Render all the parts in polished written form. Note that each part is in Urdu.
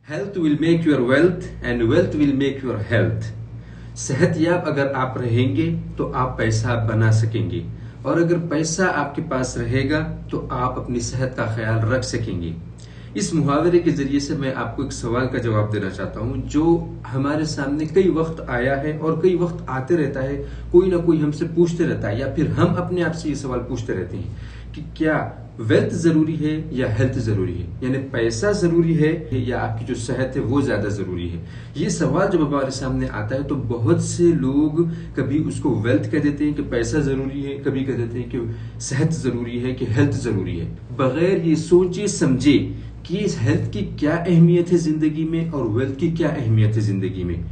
Health will make your wealth and wealth will make your health. صحت یاب اگر آپ رہیں گے تو آپ پیسہ بنا سکیں گے، اور اگر پیسہ آپ کے پاس رہے گا تو آپ اپنی صحت کا خیال رکھ سکیں گے۔ اس محاورے کے ذریعے سے میں آپ کو ایک سوال کا جواب دینا چاہتا ہوں جو ہمارے سامنے کئی وقت آیا ہے اور کئی وقت آتے رہتا ہے۔ کوئی نہ کوئی ہم سے پوچھتے رہتا ہے یا پھر ہم اپنے آپ سے یہ سوال پوچھتے رہتے ہیں کہ کیا ویلتھ ضروری ہے یا ہیلتھ ضروری ہے، یعنی پیسہ ضروری ہے یا آپ کی جو صحت ہے وہ زیادہ ضروری ہے۔ یہ سوال جب ہمارے سامنے آتا ہے تو بہت سے لوگ کبھی اس کو ویلتھ کہہ دیتے ہیں کہ پیسہ ضروری ہے، کبھی کہہ دیتے ہیں کہ صحت ضروری ہے، کہ ہیلتھ ضروری ہے، بغیر یہ سوچے سمجھے کہ اس ہیلتھ کی کیا اہمیت ہے زندگی میں اور ویلتھ کی کیا اہمیت ہے زندگی میں،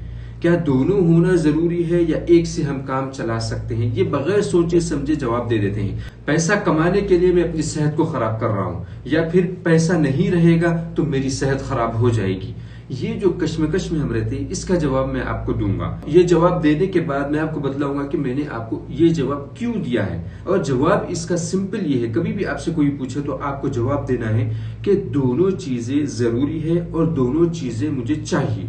کیا دونوں ہونا ضروری ہے یا ایک سے ہم کام چلا سکتے ہیں، یہ بغیر سوچے سمجھے جواب دے دیتے ہیں۔ پیسہ کمانے کے لیے میں اپنی صحت کو خراب کر رہا ہوں، یا پھر پیسہ نہیں رہے گا تو میری صحت خراب ہو جائے گی۔ یہ جو کشمکش میں ہم رہتے ہیں اس کا جواب میں آپ کو دوں گا۔ یہ جواب دینے کے بعد میں آپ کو بتلاؤں گا کہ میں نے آپ کو یہ جواب کیوں دیا ہے، اور جواب اس کا سمپل یہ ہے۔ کبھی بھی آپ سے کوئی پوچھے تو آپ کو جواب دینا ہے کہ دونوں چیزیں ضروری ہے اور دونوں چیزیں مجھے چاہیے۔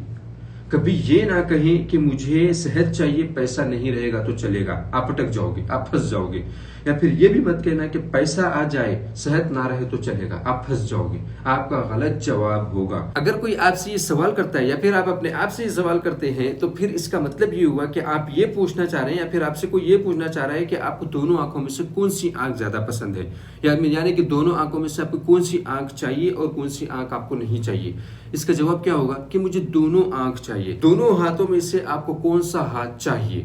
کبھی یہ نہ کہیں کہ مجھے صحت چاہیے، پیسہ نہیں رہے گا تو چلے گا، آپ اٹک جاؤ گے، آپ پھنس جاؤ گے۔ یا پھر یہ بھی مت کہنا کہ پیسہ آ جائے صحت نہ رہے تو چلے گا، آپ پھنس جاؤ گے۔ آپ کا غلط جواب ہوگا۔ اگر کوئی آپ سے یہ سوال کرتا ہے یا پھر آپ اپنے آپ سے یہ سوال کرتے ہیں تو پھر اس کا مطلب یہ ہوا کہ آپ یہ پوچھنا چاہ رہے ہیں، یا پھر آپ سے کوئی یہ پوچھنا چاہ رہا ہے کہ آپ کو دونوں آنکھوں میں سے کون سی آنکھ زیادہ پسند ہے، یعنی کہ دونوں آنکھوں میں سے آپ کو کون سی آنکھ چاہیے اور کون سی آنکھ آپ کو نہیں چاہیے۔ اس کا جواب کیا ہوگا کہ مجھے دونوں آنکھ چاہیے۔ دونوں ہاتھوں میں سے آپ کو کون سا ہاتھ چاہیے،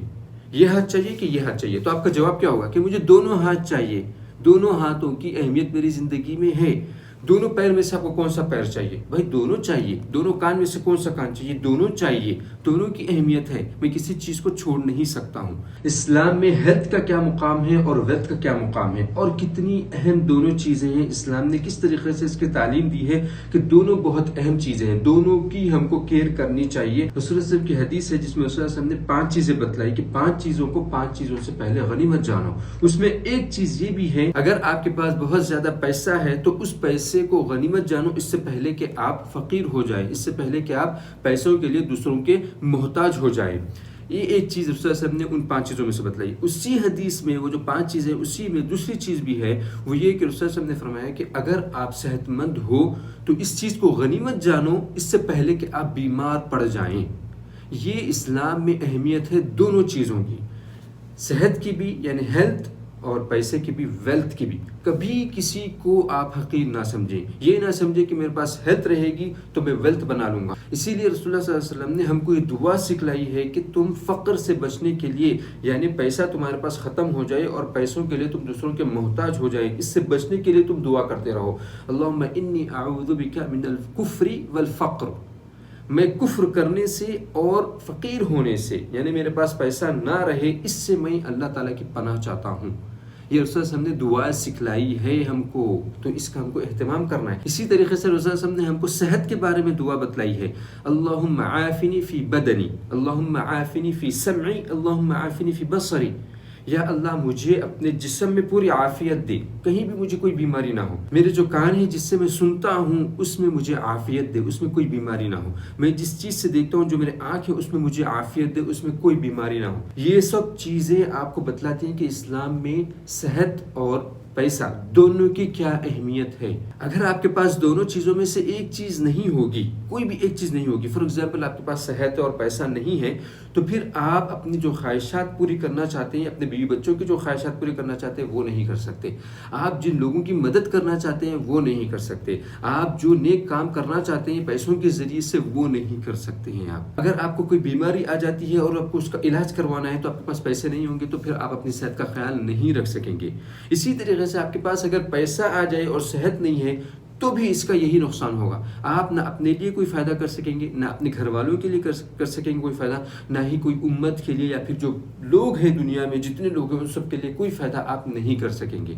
یہ ہاتھ چاہیے کہ یہ ہاتھ چاہیے؟ تو آپ کا جواب کیا ہوگا کہ مجھے دونوں ہاتھ چاہیے۔ دونوں ہاتھوں کی اہمیت میری زندگی میں ہے۔ دونوں پیر میں سے آپ کو کون سا پیر چاہیے؟ بھائی دونوں چاہیے۔ دونوں کان میں سے کون سا کان چاہیے؟ دونوں چاہیے۔ دونوں کی اہمیت ہے، میں کسی چیز کو چھوڑ نہیں سکتا ہوں۔ اسلام میں ہیلتھ کا کیا مقام ہے اور ویلتھ کا کیا مقام ہے، اور کتنی اہم دونوں چیزیں ہیں۔ اسلام نے کس طریقے سے اس کی تعلیم دی ہے کہ دونوں بہت اہم چیزیں ہیں، دونوں کی ہم کو کیئر کرنی چاہیے۔ رسول اللہ صلی اللہ علیہ وسلم کی حدیث ہے جس میں رسول اللہ صلی اللہ علیہ وسلم نے 5 چیزیں بتلائی کہ 5 چیزوں کو 5 چیزوں سے پہلے غنیمت جانو۔ اس میں ایک چیز یہ بھی ہے، اگر آپ کے پاس بہت زیادہ پیسہ ہے تو اس پیسے کو غنیمت جانو اس سے پہلے کہ آپ فقیر ہو جائیں، اس سے پہلے کہ آپ پیسوں کے لیے دوسروں کے محتاج ہو جائیں۔ یہ ایک چیز رسول اللہ صلی اللہ علیہ وسلم نے ان 5 چیزوں میں سے بتلائی۔ اسی حدیث میں وہ جو 5 چیزیں، اسی میں دوسری چیز بھی ہے، وہ یہ کہ رسول اللہ صلی اللہ علیہ وسلم نے فرمایا کہ اگر آپ صحت مند ہو تو اس چیز کو غنیمت جانو اس سے پہلے کہ آپ بیمار پڑ جائیں۔ یہ اسلام میں اہمیت ہے دونوں چیزوں کی، صحت کی بھی یعنی ہیلتھ اور پیسے کی بھی، ویلتھ کی بھی۔ کبھی کسی کو آپ حقیر نہ سمجھیں، یہ نہ سمجھیں کہ میرے پاس ہیلتھ رہے گی تو میں ویلتھ بنا لوں گا۔ اسی لیے رسول اللہ صلی اللہ علیہ وسلم نے ہم کو یہ دعا سکھلائی ہے کہ تم فقر سے بچنے کے لیے، یعنی پیسہ تمہارے پاس ختم ہو جائے اور پیسوں کے لیے تم دوسروں کے محتاج ہو جائے، اس سے بچنے کے لیے تم دعا کرتے رہو۔ اللہم انی اعوذ بک من الکفر والفقر، میں کفر کرنے سے اور فقیر ہونے سے، یعنی میرے پاس پیسہ نہ رہے، اس سے میں اللہ تعالیٰ کی پناہ چاہتا ہوں۔ یہ رسول اللہ علیہ وسلم نے دعا سکھلائی ہے ہم کو، تو اس کا ہم کو اہتمام کرنا ہے۔ اسی طریقے سے رسول اللہ علیہ وسلم نے ہم کو صحت کے بارے میں دعا بتلائی ہے۔ اللہم عافنی فی بدنی، اللہم عافنی فی سمعی، اللہم عافنی فی بصری۔ یا اللہ مجھے اپنے جسم میں پوری عافیت دے، کہیں بھی مجھے کوئی بیماری نہ ہو۔ میرے جو کان ہیں جس سے میں سنتا ہوں اس میں مجھے عافیت دے، اس میں کوئی بیماری نہ ہو۔ میں جس چیز سے دیکھتا ہوں جو میرے آنکھ ہے اس میں مجھے عافیت دے، اس میں کوئی بیماری نہ ہو۔ یہ سب چیزیں آپ کو بتلاتی ہیں کہ اسلام میں صحت اور پیسہ دونوں کی کیا اہمیت ہے۔ اگر آپ کے پاس دونوں چیزوں میں سے ایک چیز نہیں ہوگی، کوئی بھی ایک چیز نہیں ہوگی، فار ایگزامپل آپ کے پاس صحت اور پیسہ نہیں ہے، تو پھر آپ اپنی جو خواہشات پوری کرنا چاہتے ہیں، اپنے بیوی بچوں کی جو خواہشات پوری کرنا چاہتے ہیں وہ نہیں کر سکتے۔ آپ جن لوگوں کی مدد کرنا چاہتے ہیں وہ نہیں کر سکتے۔ آپ جو نیک کام کرنا چاہتے ہیں پیسوں کے ذریعے سے وہ نہیں کر سکتے ہیں۔ آپ اگر آپ کو کوئی بیماری آ جاتی ہے اور آپ کو اس کا علاج کروانا ہے تو آپ کے پاس پیسے نہیں ہوں گے، تو پھر آپ اپنی صحت کا خیال نہیں رکھ سکیں گے۔ اسی طریقے سے آپ کے پاس اگر پیسہ آ جائے اور صحت نہیں ہے تو بھی اس کا یہی نقصان ہوگا۔ آپ نہ اپنے لیے کوئی فائدہ کر سکیں گے، نہ اپنے گھر والوں کے لیے کر سکیں گے کوئی فائدہ، نہ ہی کوئی امت کے لیے یا پھر جو لوگ ہیں دنیا میں جتنے لوگ ہیں ان سب کے لیے کوئی فائدہ آپ نہیں کر سکیں گے،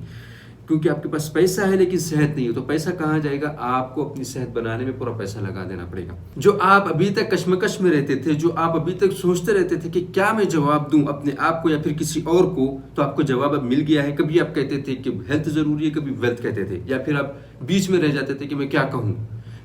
کیونکہ آپ کے پاس پیسہ ہے لیکن صحت نہیں ہے۔ تو پیسہ کہاں جائے گا؟ آپ کو اپنی صحت بنانے میں پورا پیسہ لگا دینا پڑے گا۔ جو آپ ابھی تک کشمکش میں رہتے تھے، جو آپ ابھی تک سوچتے رہتے تھے کہ کیا میں جواب دوں اپنے آپ کو یا پھر کسی اور کو، تو آپ کو جواب اب مل گیا ہے۔ کبھی آپ کہتے تھے کہ ہیلتھ ضروری ہے، کبھی ویلتھ کہتے تھے، یا پھر آپ بیچ میں رہ جاتے تھے کہ میں کیا کہوں۔